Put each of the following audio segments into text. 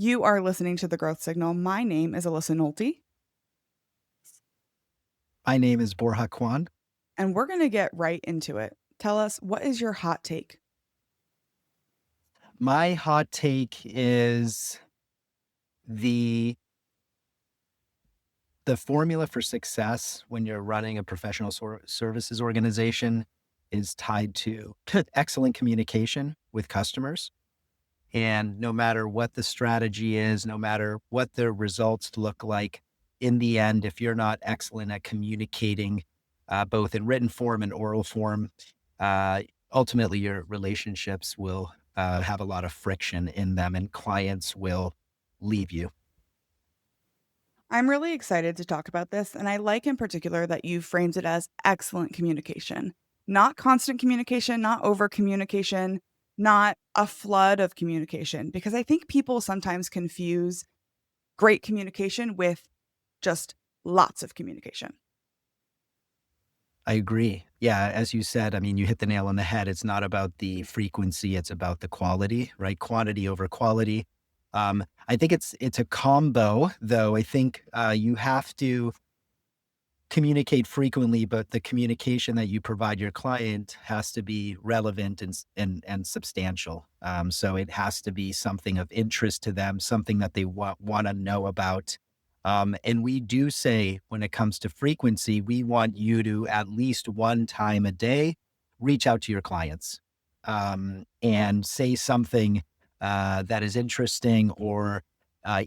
You are listening to The Growth Signal. My name is Alyssa Nolte, My name is Borja Cuan. and we're going to get right into it. Tell us, what is your hot take? My hot take is the the formula for success when you're running a professional services organization is tied to excellent communication with customers. And no matter what the strategy is, no matter what the results look like, in the end, if you're not excellent at communicating, both in written form and oral form, uh, ultimately your relationships will have a lot of friction in them and clients will leave you. I'm really excited to talk about this, and I like in particular that you framed it as excellent communication, not constant communication, not over communication, not a flood of communication, because I think people sometimes confuse great communication with just lots of communication. I agree. Yeah, as you said, I mean, you hit the nail on the head. It's not about the frequency, it's about the quality, right? Quantity over quality. I think it's a combo, though. I think you have to communicate frequently, but the communication that you provide your client has to be relevant and substantial. So it has to be something of interest to them, something that they want to know about. And we do say when it comes to frequency, we want you to at least one time a day reach out to your clients and say something that is interesting or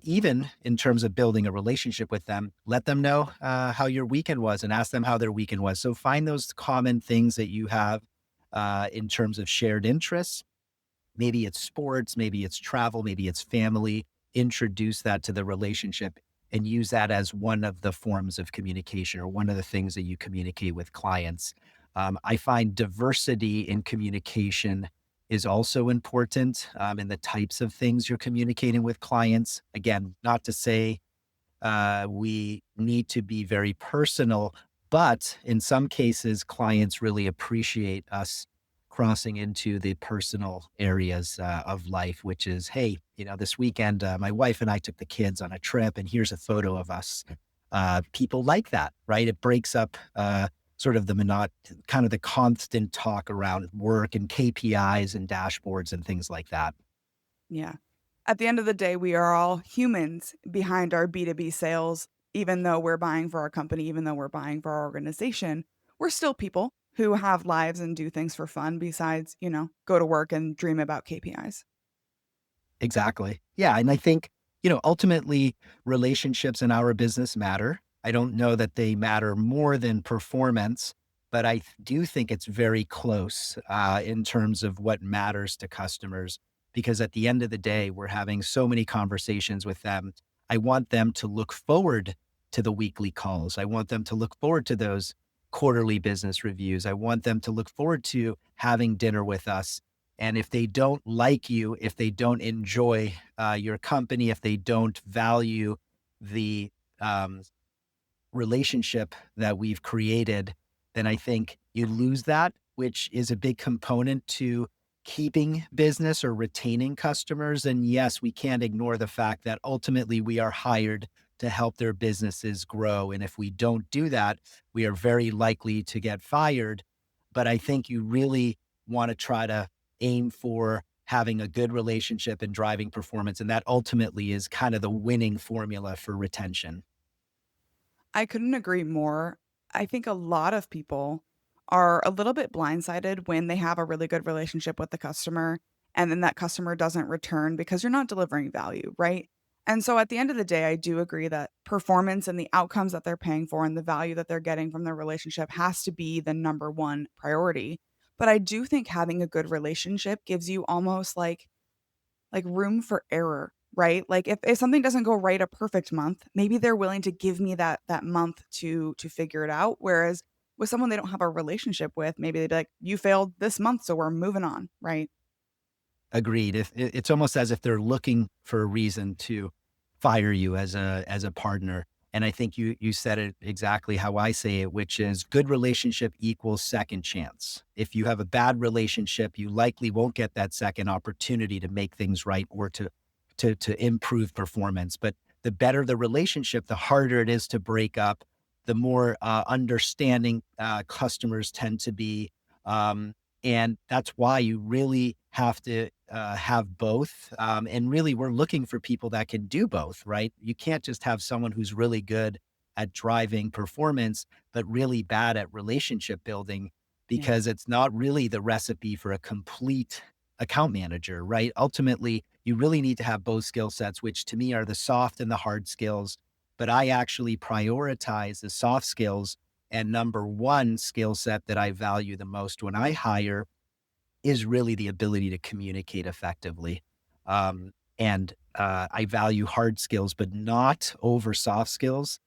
even in terms of building a relationship with them, let them know how your weekend was and ask them how their weekend was. So find those common things that you have in terms of shared interests. Maybe it's sports, maybe it's travel, maybe it's family. Introduce that to the relationship and use that as one of the forms of communication or one of the things that you communicate with clients. I find diversity in communication is also important in the types of things you're communicating with clients. Again, not to say we need to be very personal, but in some cases, clients really appreciate us crossing into the personal areas of life, which is, hey, this weekend, my wife and I took the kids on a trip, and here's a photo of us. People like that, right? It breaks up sort of the kind of the constant talk around work and KPIs and dashboards and things like that. Yeah. At the end of the day, we are all humans behind our B2B sales. Even though we're buying for our company, even though we're buying for our organization, we're still people who have lives and do things for fun besides, go to work and dream about KPIs. Exactly. Yeah. And I think, ultimately relationships in our business matter. I don't know that they matter more than performance, but do think it's very close in terms of what matters to customers. Because at the end of the day, we're having so many conversations with them. I want them to look forward to the weekly calls. I want them to look forward to those quarterly business reviews. I want them to look forward to having dinner with us and if they don't like you, if they don't enjoy your company, if they don't value the um, relationship that we've created, then I think you lose that, which is a big component to keeping business or retaining customers. And yes, we can't ignore the fact that ultimately we are hired to help their businesses grow. And if we don't do that, we are very likely to get fired. But I think you really want to try to aim for having a good relationship and driving performance. And that ultimately is kind of the winning formula for retention. I couldn't agree more. I think a lot of people are a little bit blindsided when they have a really good relationship with the customer and then that customer doesn't return because you're not delivering value, right? And so at the end of the day, I do agree that performance and the outcomes that they're paying for and the value that they're getting from their relationship has to be the number one priority. But I do think having a good relationship gives you almost like room for error, right? Like if something doesn't go right a perfect month, maybe they're willing to give me that month to figure it out. Whereas with someone they don't have a relationship with, maybe they'd be like, you failed this month, so we're moving on, right? Agreed. It's almost as if they're looking for a reason to fire you as a partner. And I think you said it exactly how I say it, which is good relationship equals second chance. If you have a bad relationship, you likely won't get that second opportunity to make things right or to to improve performance. But the better the relationship, the harder it is to break up, the more understanding customers tend to be. Um, and that's why you really have to have both. And really, we're looking for people that can do both, right? You can't just have someone who's really good at driving performance, but really bad at relationship building, Yeah. because it's not really the recipe for a complete account manager, right? Ultimately, you really need to have both skill sets, which to me are the soft and the hard skills. But I actually prioritize the soft skills. And number one skill set that I value the most when I hire is really the ability to communicate effectively. And I value hard skills, but not over soft skills.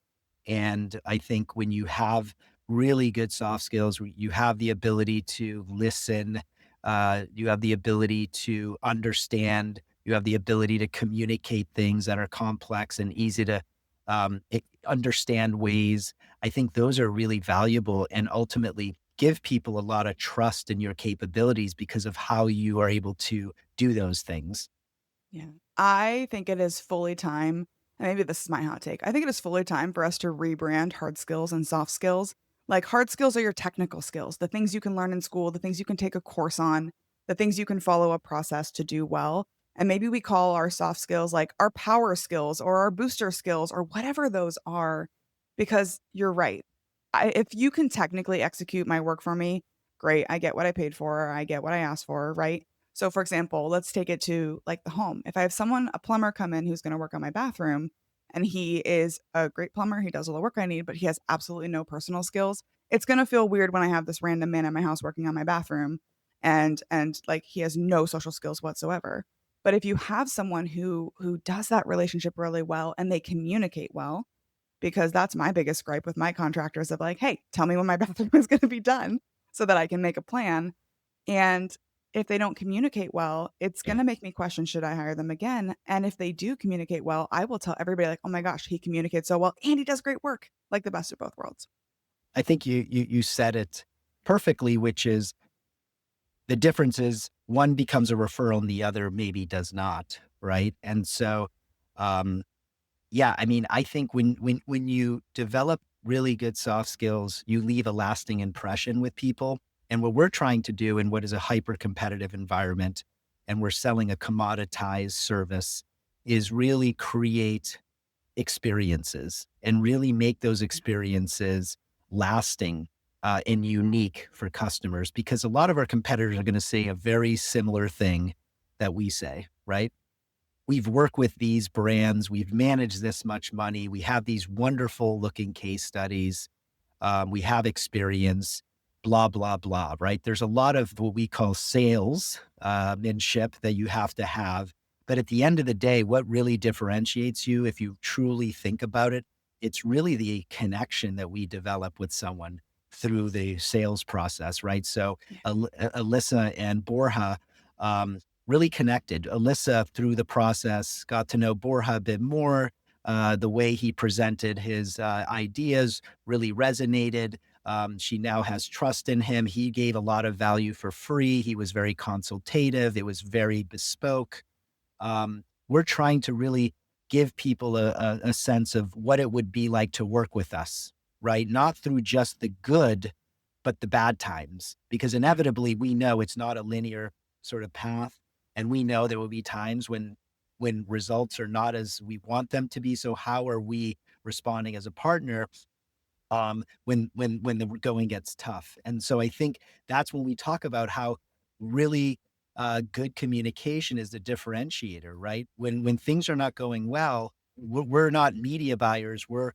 And I think when you have really good soft skills, you have the ability to listen, you have the ability to understand, you have the ability to communicate things that are complex and easy to understand ways. I think those are really valuable and ultimately give people a lot of trust in your capabilities because of how you are able to do those things. Yeah. I think it is fully time, and maybe this is my hot take. I think it is fully time for us to rebrand hard skills and soft skills. Like hard skills are your technical skills, the things you can learn in school, the things you can take a course on, the things you can follow a process to do well. And maybe we call our soft skills like our power skills or our booster skills or whatever those are, because you're right. If you can technically execute my work for me, great. I get what I paid for. I get what I asked for, right? So, for example, let's take it to like the home. If I have someone, a plumber come in who's going to work on my bathroom and he is a great plumber, he does all the work I need, but he has absolutely no personal skills. It's going to feel weird when I have this random man in my house working on my bathroom and like he has no social skills whatsoever. But if you have someone who does that relationship really well and they communicate well, because that's my biggest gripe with my contractors of like, "Hey, tell me when my bathroom is going to be done so that I can make a plan." And if they don't communicate well, it's gonna make me question, should I hire them again? And if they do communicate well, I will tell everybody like, "Oh my gosh, he communicates so well and he does great work." Like the best of both worlds. I think you said it perfectly, which is the difference is one becomes a referral and the other maybe does not, right? And so, um, yeah, I mean, I think when you develop really good soft skills, you leave a lasting impression with people. And what we're trying to do in what is a hyper competitive environment, and we're selling a commoditized service, is really create experiences and really make those experiences lasting and unique for customers, because a lot of our competitors are going to say a very similar thing that we say, right? We've worked with these brands, we've managed this much money, we have these wonderful looking case studies, we have experience, blah, blah, blah, right? There's a lot of what we call sales manship that you have to have. But at the end of the day, what really differentiates you, if you truly think about it, it's really the connection that we develop with someone through the sales process, right? So Yeah. Alyssa and Borja really connected. Alyssa, through the process, got to know Borja a bit more. The way he presented his ideas really resonated. She now has trust in him. He gave a lot of value for free. He was very consultative. It was very bespoke. We're trying to really give people a sense of what it would be like to work with us, right? Not through just the good, but the bad times, because Yeah. inevitably we know it's not a linear sort of path. And we know there will be times when results are not as we want them to be. So how are we responding as a partner when the going gets tough? And so I think that's when we talk about how really good communication is the differentiator, right? When things are not going well, we're not media buyers. We're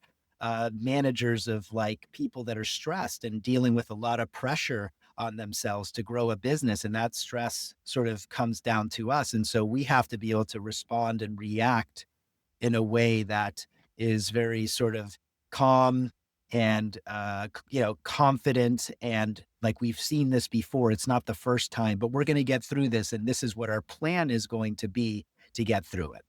managers of like people that are stressed and dealing with a lot of pressure on themselves to grow a business, and that stress sort of comes down to us. And so we have to be able to respond and react in a way that is very sort of calm and confident, and like we've seen this before. It's not the first time, but we're going to get through this, and this is what our plan is going to be to get through it.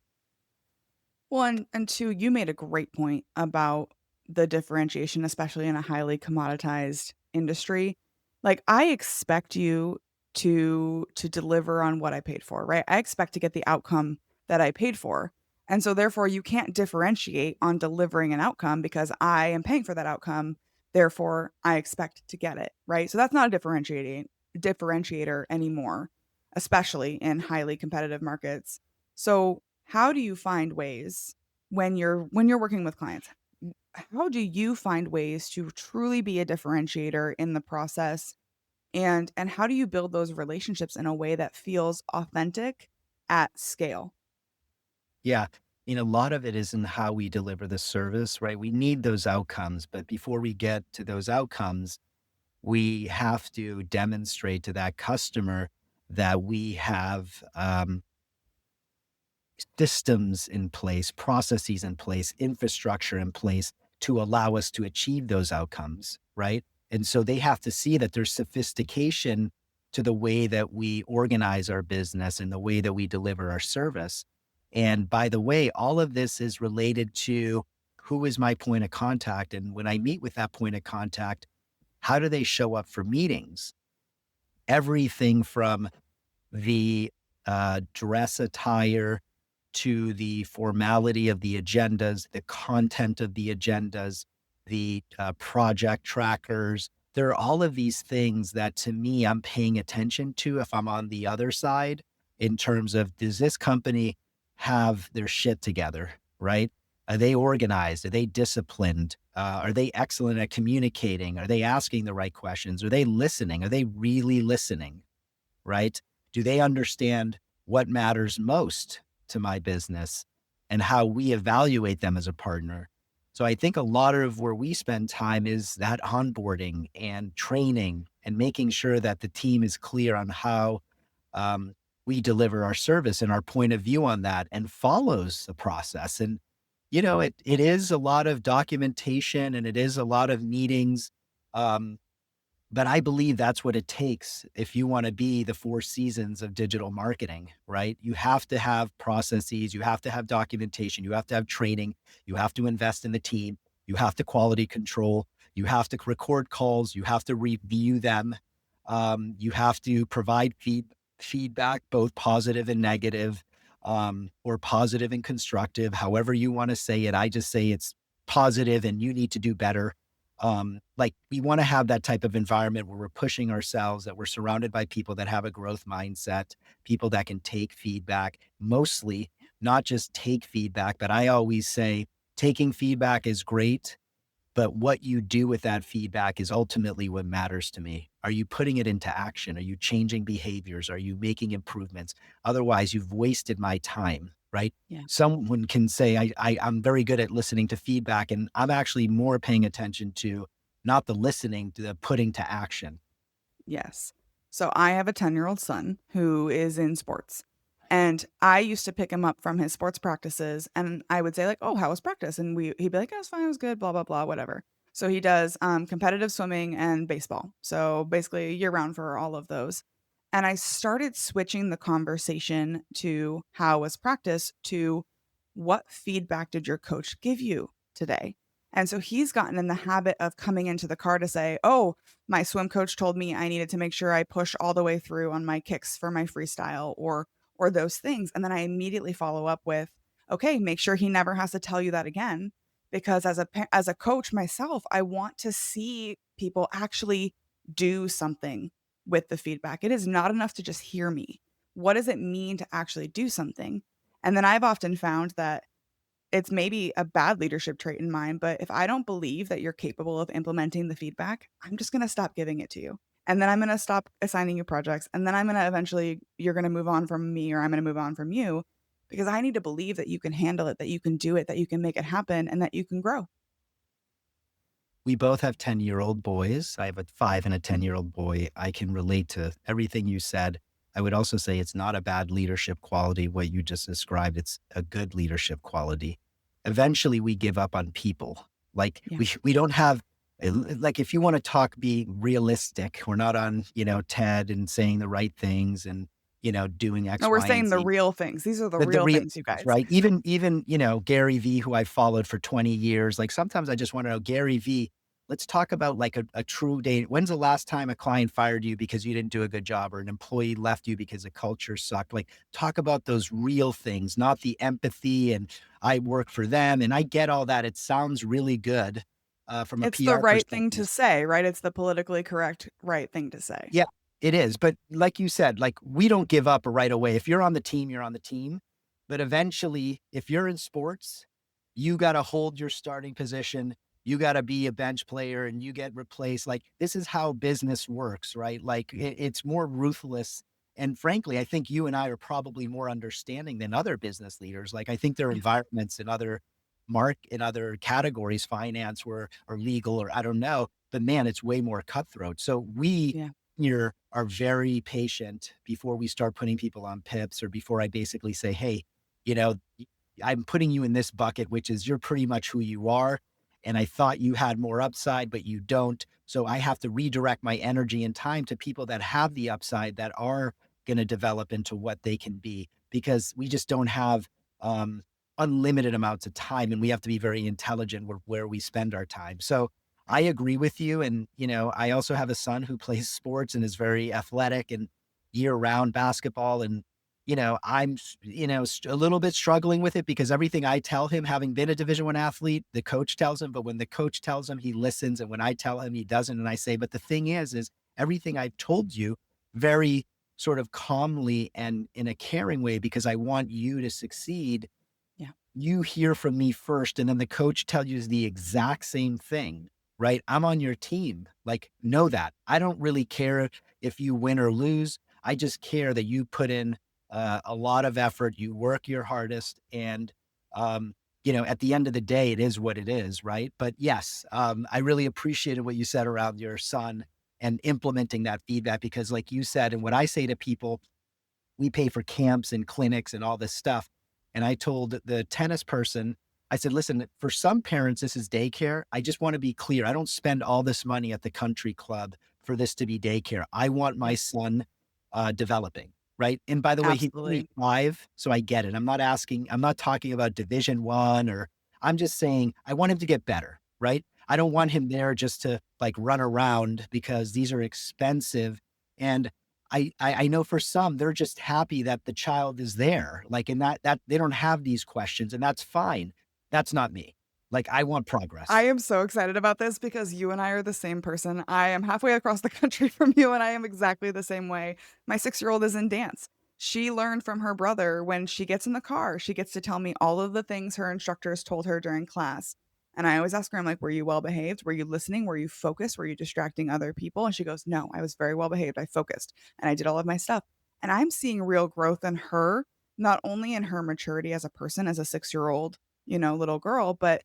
Well, and two, you made a great point about the differentiation, especially in a highly commoditized industry. Like I expect you to deliver on what I paid for, right? I expect to get the outcome that I paid for. And so therefore you can't differentiate on delivering an outcome because I am paying for that outcome. Therefore, I expect to get it, right? So that's not a differentiator anymore, especially in highly competitive markets. So, how do you find ways when you're working with clients? How do you find ways to truly be a differentiator in the process, and how do you build those relationships in a way that feels authentic at scale? Yeah. A lot of it is in how we deliver the service, right? We need those outcomes, but before we get to those outcomes, we have to demonstrate to that customer that we have systems in place, processes in place, infrastructure in place to allow us to achieve those outcomes, right? And so they have to see that there's sophistication to the way that we organize our business and the way that we deliver our service. And by the way, all of this is related to who is my point of contact. And when I meet with that point of contact, how do they show up for meetings? Everything from the dress attire to the formality of the agendas, the content of the agendas, the project trackers. There are all of these things that to me, I'm paying attention to if I'm on the other side in terms of does this company have their shit together, right? Are they organized? Are they disciplined? Are they excellent at communicating? Are they asking the right questions? Are they listening? Are they really listening? Right? Do they understand what matters most to my business and how we evaluate them as a partner? So I think a lot of where we spend time is that onboarding and training and making sure that the team is clear on how um, we deliver our service and our point of view on that and follows the process. And, it is a lot of documentation and it is a lot of meetings. Um, but I believe that's what it takes if you want to be the four seasons of digital marketing, right? You have to have processes, you have to have documentation, you have to have training, you have to invest in the team, you have to quality control, you have to record calls, you have to review them, you have to provide feedback, both positive and negative, or positive and constructive, however you want to say it. I just say it's positive and you need to do better. Like we want to have that type of environment where we're pushing ourselves, that we're surrounded by people that have a growth mindset, people that can take feedback, mostly not just take feedback, but I always say taking feedback is great, but what you do with that feedback is ultimately what matters to me. Are you putting it into action? Are you changing behaviors? Are you making improvements? Otherwise, you've wasted my time, right? Yeah. Someone can say, I'm very good at listening to feedback, and I'm actually more paying attention to not the listening, to the putting to action. Yes. So I have a 10-year-old son who is in sports. And I used to pick him up from his sports practices and I would say like, "Oh, how was practice?" And he'd be like, "Oh, it was fine, it was good, blah blah blah, whatever." So he does competitive swimming and baseball. So basically year round for all of those. And I started switching the conversation to how was practice to what feedback did your coach give you today? And so he's gotten in the habit of coming into the car to say, "Oh, my swim coach told me I needed to make sure I push all the way through on my kicks for my freestyle," or those things. And then I immediately follow up with, "Okay, make sure he never has to tell you that again." Because as a coach myself, I want to see people actually do something with the feedback. It is not enough to just hear me. What does it mean to actually do something? And then I've often found that it's maybe a bad leadership trait in mine, but if I don't believe that you're capable of implementing the feedback, I'm just gonna stop giving it to you. And then I'm gonna stop assigning you projects, and then I'm gonna eventually you're gonna move on from me or I'm gonna move on from you because I need to believe that you can handle it, that you can do it, that you can make it happen, and that you can grow. We both have 10-year-old boys. I have a 5 and a 10-year-old boy. I can relate to everything you said. I would also say it's not a bad leadership quality, what you just described. It's a good leadership quality. Eventually, we give up on people. Like, Yeah. we don't have like, if you wanna talk be realistic, we're not on, TED and saying the right things and, doing No, X, we're Y, and saying the Z. real things. These are the The real real things, you things, guys. right? Even, Gary Vee, who I followed for 20 years, like, sometimes I just wanna know, Gary Vee, let's talk about like a true day. When's the last time a client fired you because you didn't do a good job, or an employee left you because the culture sucked? Like, talk about those real things, not the empathy and I work for them. And I get all that. It sounds really good from a It's the PR right thing to perspective. say, right? It's the politically correct right thing to say. Yeah, it is. But like you said, like, we don't give up right away. If you're on the team, you're on the team. But eventually, if you're in sports, you got to hold your starting position. You got to be a bench player and you get replaced. Like, this is how business works, right? Like, it's more ruthless. And frankly, I think you and I are probably more understanding than other business leaders. Like, I think there are Yeah, environments in other categories, finance or legal, or I don't know, but man, it's way more cutthroat. So we yeah, here are very patient before we start putting people on pips, or before I basically say, hey, you know, I'm putting you in this bucket, which is you're pretty much who you are. And I thought you had more upside, but you don't. So I have to redirect my energy and time to people that have the upside, that are going to develop into what they can be, because we just don't have um, unlimited amounts of time, and we have to be very intelligent where we spend our time. So I agree with you. And, I also have a son who plays sports and is very athletic and year round basketball. And, I'm, a little bit struggling with it, because everything I tell him, having been a Division I athlete, the coach tells him, but when the coach tells him, he listens. And when I tell him, he doesn't. And I say, but the thing is everything I've told you, very sort of calmly and in a caring way, because I want you to succeed, yeah. you hear from me first, and then the coach tells you the exact same thing, right? I'm on your team. Like, know that. I don't really care if you win or lose. I just care that you put in a lot of effort, you work your hardest, and at the end of the day, it is what it is, right? But yes, I really appreciated what you said around your son and implementing that feedback, because like you said, and what I say to people, we pay for camps and clinics and all this stuff. And I told the tennis person, I said, listen, for some parents, this is daycare. I just want to be clear. I don't spend all this money at the country club for this to be daycare. I want my Yep, son developing. Right. And by the way, he's only absolutely. 5. So I get it. I'm not talking about Division I, or I'm just saying I want him to get better. Right. I don't Yeah. want him there just to like run around, because these are expensive. And I know for some, they're just happy that the child is there. Like, and that they don't have these questions, and that's fine. That's not me. Like, I want I progress. am so excited about this because you and I are the same person. I am halfway across the country from you, and I am exactly the same way. My 6-year-old is in dance. She learned from her brother. When she gets in the car, she gets to tell me all of the things her instructors told her during class. And I always ask her, I'm like, were you well behaved? Were you listening? Were you focused? Were you distracting other people? And she goes, no, I was very well behaved. I focused and I did all of my stuff. And I'm seeing real growth in her, not only in her maturity as a person, as a 6-year-old, little girl, but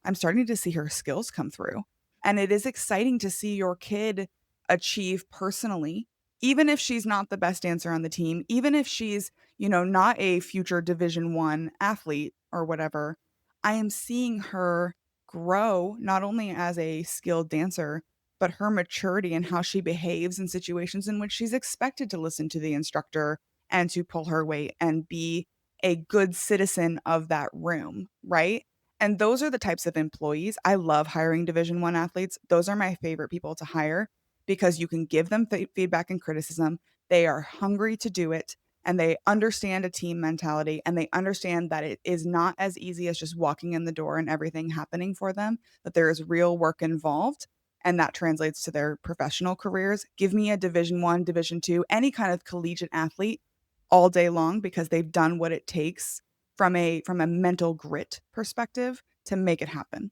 I'm starting to see her skills come through. And it is exciting to see your kid achieve personally, even if she's not the best dancer on the team, even if she's, not a future Division I athlete or whatever. I am seeing her grow not only as a skilled dancer, but her maturity and how she behaves in situations in which she's expected to listen to the instructor and to pull her weight and be a good citizen of that room, right? And those are the types of employees I love hiring Division I athletes. Those are my favorite people to hire because you can give them feedback and criticism. They are hungry to do it and they understand a team mentality and they understand that it is not as easy as just walking in the door and everything happening for them, that there is real work involved and that translates to their professional careers. Give me a Division I, Division II, any kind of collegiate athlete all day long because they've done what it takes from a mental grit perspective to make it happen.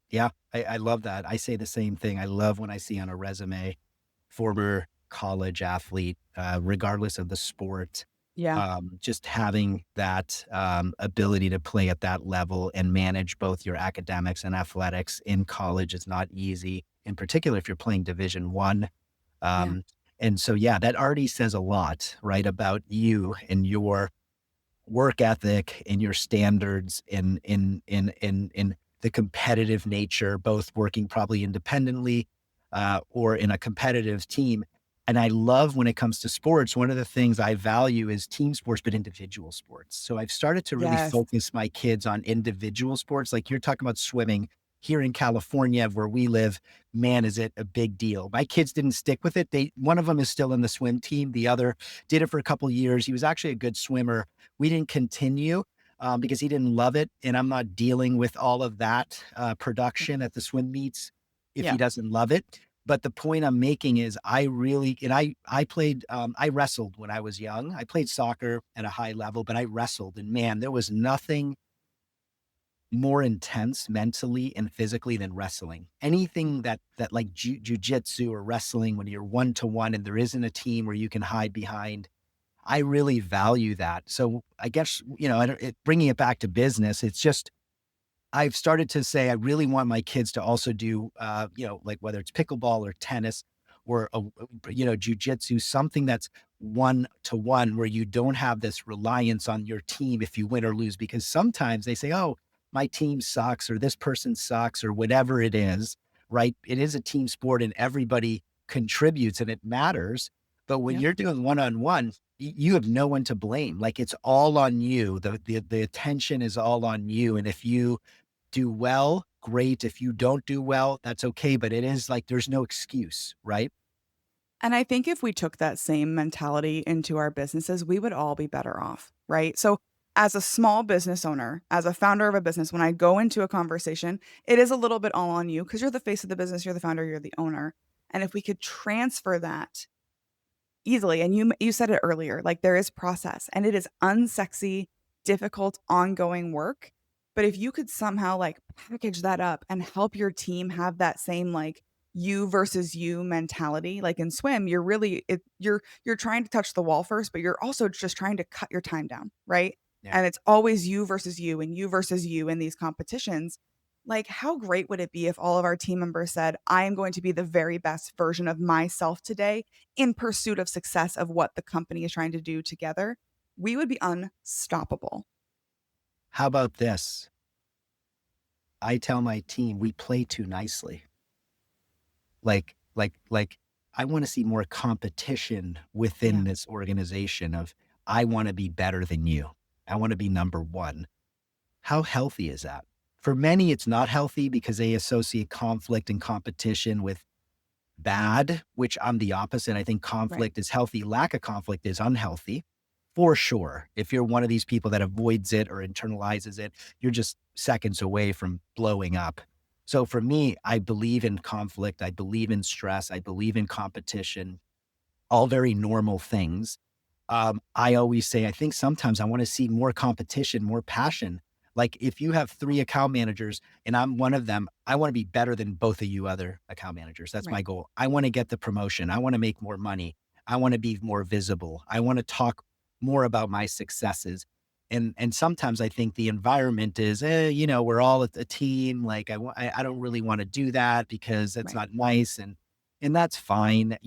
Yeah, I love that. I say the same thing. I love when I see on a resume, former college athlete, regardless of the sport, Yeah, just having that ability to play at that level and manage both your academics and athletics in college is not easy. In particular, if you're playing Division I. yeah, And so, yeah, that already says a lot, right, about you and your work ethic and your standards in the competitive nature, both working probably independently or in a competitive team. And I love when it comes to sports, one of the things I value is team sports, but individual sports. So I've started to really yes, focus my kids on individual sports. Like you're talking about swimming. here in California where we live, man, is it a big deal. My kids didn't stick with it. One of them is still in the swim team. The other did it for a couple years. He was actually a good swimmer. We didn't continue because he didn't love it. And I'm not dealing with all of that production at the swim meets if he Yeah. doesn't love it. But the point I'm making is I played, I wrestled when I was young. I played soccer at a high level, but I wrestled. And man, there was nothing more intense mentally and physically than wrestling. Anything that like jujitsu or wrestling when you're one to one and there isn't a team where you can hide behind. I really value that. So I guess, bringing it back to business, it's just I've started to say I really want my kids to also do, like whether it's pickleball or tennis or, jujitsu, something that's one to one where you don't have this reliance on your team if you win or lose. Because sometimes they say, oh, my team sucks or this person sucks or whatever it is, right? It is a team sport and everybody contributes and it matters. But when Yep. you're doing one on one, you have no one to blame. Like it's all on you. The attention is all on you. And if you do well, great. If you don't do well, that's okay. But it is like there's no excuse, right? And I think if we took that same mentality into our businesses, we would all be better off, right? So, as a small business owner, as a founder of a business, when I go into a conversation, it is a little bit all on you because you're the face of the business, you're the founder, you're the owner. And if we could transfer that easily, and you said it earlier, like, there is process, and it is unsexy, difficult, ongoing work, but if you could somehow, like, package that up and help your team have that same, like, you versus you mentality, like, in swim, you're trying to touch the wall first, but you're also just trying to cut your time down, right? Yeah. And it's always you versus you and you versus you in these competitions. Like, how great would it be if all of our team members said, "I am going to be the very best version of myself today in pursuit of success of what the company is trying to do together." We would be unstoppable. How about this? I tell my team we play too nicely. Like I want to see more competition Yeah, within this organization of I want to be better than you. I want to be number one. How healthy is that? For many, it's not healthy because they associate conflict and competition with bad, which I'm the opposite. I think right, conflict is healthy. Lack of conflict is unhealthy for sure. If you're one of these people that avoids it or internalizes it, you're just seconds away from blowing up. So for me, I believe in conflict. I believe in stress. I believe in competition, all very normal things. I always say, I think sometimes I want to see more competition, more passion. Like if you have three account managers and I'm one of them, I want to be better than both of you other account managers. That's my right, goal. I want to get the promotion. I want to make more money. I want to be more visible. I want to talk more about my successes. And sometimes I think the environment is, we're all a team. Like I don't really want to do that because that's right, not nice. And that's fine.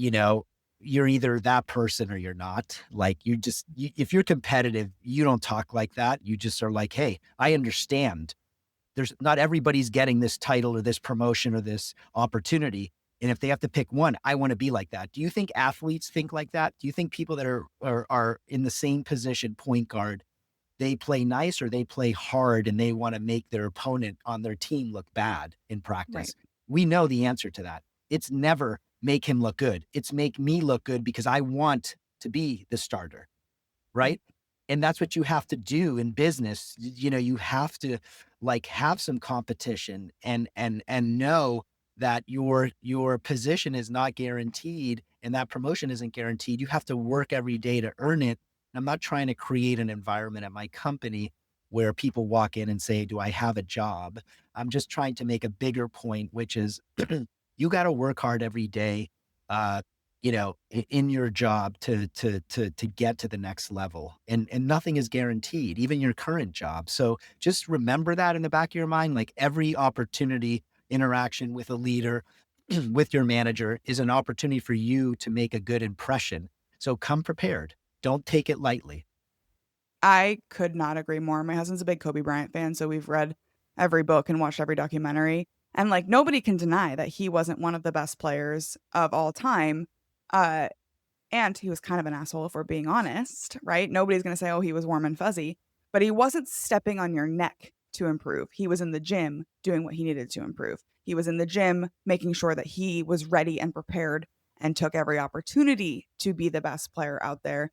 You're either that person or you're not. Like if you're competitive, you don't talk like that. You just are like, hey, I understand. There's not everybody's getting this title or this promotion or this opportunity. And if they have to pick one, I want to be like that. Do you think athletes think like that? Do you think people that are in the same position, point guard, they play nice or they play hard and they want to make their opponent on their team look bad in right, practice? We know the answer to that. It's never make him look good. It's make me look good because I want to be the starter, right, right? And that's what you have to do in business. You have to like have some competition and know that your position is not guaranteed and that promotion isn't guaranteed. You have to work every day to earn it. I'm not trying to create an environment at my company where people walk in and say, "Do I have a job?" I'm just trying to make a bigger point, which is you got to work hard every day. Uh, in your job to get to the next level. And nothing is guaranteed, even your current job. So just remember that in the back of your mind, like every opportunity, interaction with a leader, with your manager is an opportunity for you to make a good impression. So come prepared. Don't take it lightly. I could not agree more. My husband's a big Kobe Bryant fan, so we've read every book and watched every documentary, and, like, nobody can deny that he wasn't one of the best players of all time, uh, and he was kind of an asshole if we're being honest, right? Nobody's gonna say, "Oh, he was warm and fuzzy," but he wasn't stepping on your neck to improve. He was in the gym doing what he needed to improve. He was in the gym making sure that he was ready and prepared and took every opportunity to be the best player out there,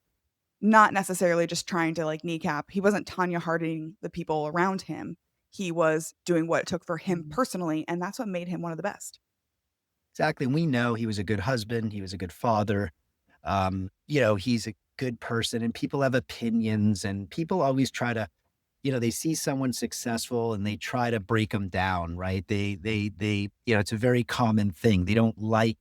not necessarily just trying to like kneecap. He wasn't Tanya Harding the people around him. He was doing what it took for him personally, and that's what made him one of the best. Exactly. We know he was a good husband. He was a good father. He's a good person, and people have opinions, and people always try to, they see someone successful and they try to break them down, right? It's a very common thing. They don't like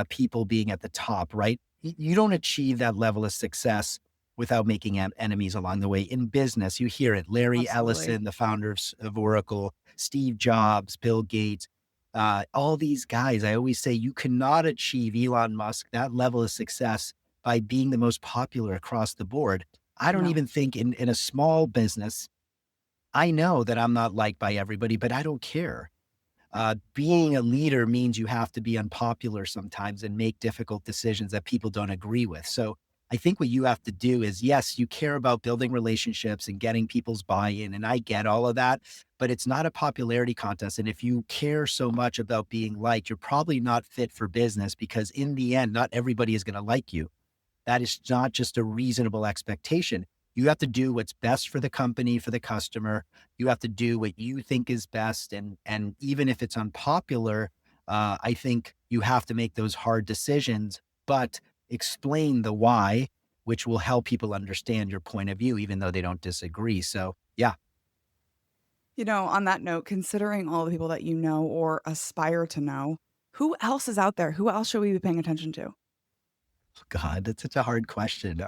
people being at the top, right? You don't achieve that level of success without making enemies along the way. In business, you hear it. Larry Absolutely. Ellison, the founder of Oracle, Steve Jobs, Bill Gates, all these guys. I always say you cannot achieve Elon Musk, that level of success, by being the most popular across the board. I don't No. even think in a small business, I know that I'm not liked by everybody, but I don't care. Being a leader means you have to be unpopular sometimes and make difficult decisions that people don't agree with. So I think what you have to do is, yes, you care about building relationships and getting people's buy-in. And I get all of that, but it's not a popularity contest. And if you care so much about being liked, you're probably not fit for business, because in the end, not everybody is going to like you. That is not just a reasonable expectation. You have to do what's best for the company, for the customer. You have to do what you think is best. And even if it's unpopular, I think you have to make those hard decisions, but explain the why, which will help people understand your point of view, even though they don't disagree. So yeah. On that note, considering all the people that you know or aspire to know, who else is out there? Who else should we be paying attention to? God, that's such a hard question.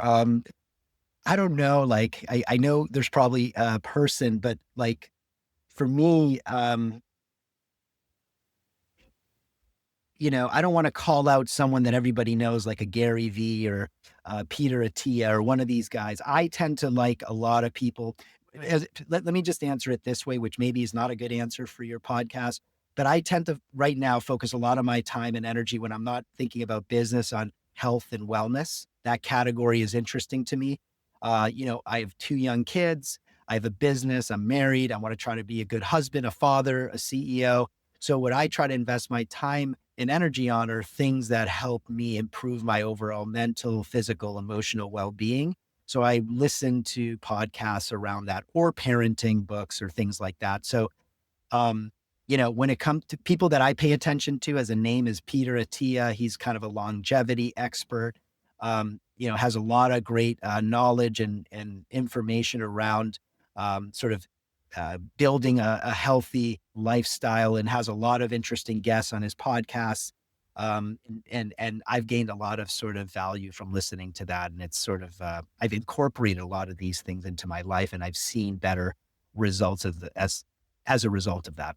I don't know. Like, I know there's probably a person, but like for me, I don't want to call out someone that everybody knows, like a Gary V or Peter Attia or one of these guys. I tend to like a lot of people. Let me just answer it this way, which maybe is not a good answer for your podcast, but I tend to right now focus a lot of my time and energy when I'm not thinking about business on health and wellness. That category is interesting to me. I have two young kids. I have a business. I'm married. I want to try to be a good husband, a father, a CEO. So what I try to invest my time and energy on are things that help me improve my overall mental, physical, emotional well-being. So I listen to podcasts around that, or parenting books or things like that. So um, when it comes to people that I pay attention to, as a name is Peter Attia. He's kind of a longevity expert. Has a lot of great knowledge and information around sort of building a healthy lifestyle, and has a lot of interesting guests on his podcasts. And I've gained a lot of sort of value from listening to that. And it's sort of I've incorporated a lot of these things into my life, and I've seen better results as a result of that.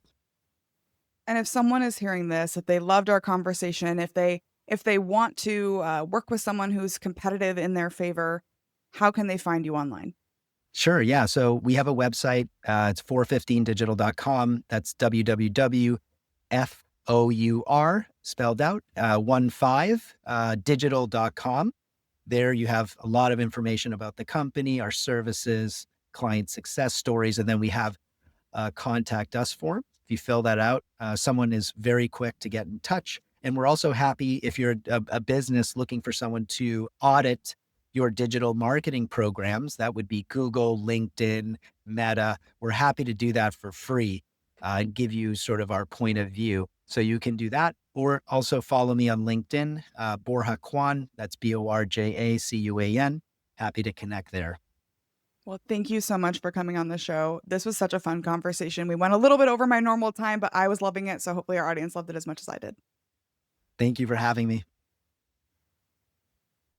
And if someone is hearing this, if they loved our conversation, if they want to work with someone who's competitive in their favor, how can they find you online? Sure. Yeah. So we have a website. It's 415digital.com. That's www.four spelled out, 15, digital.com. There you have a lot of information about the company, our services, client success stories. And then we have contact us form. If you fill that out, someone is very quick to get in touch. And we're also happy if you're a business looking for someone to audit your digital marketing programs. That would be Google, LinkedIn, Meta. We're happy to do that for free and give you sort of our point of view. So you can do that, or also follow me on LinkedIn, Borja Cuan. That's Borjacuan. Happy to connect there. Well, thank you so much for coming on the show. This was such a fun conversation. We went a little bit over my normal time, but I was loving it. So hopefully our audience loved it as much as I did. Thank you for having me.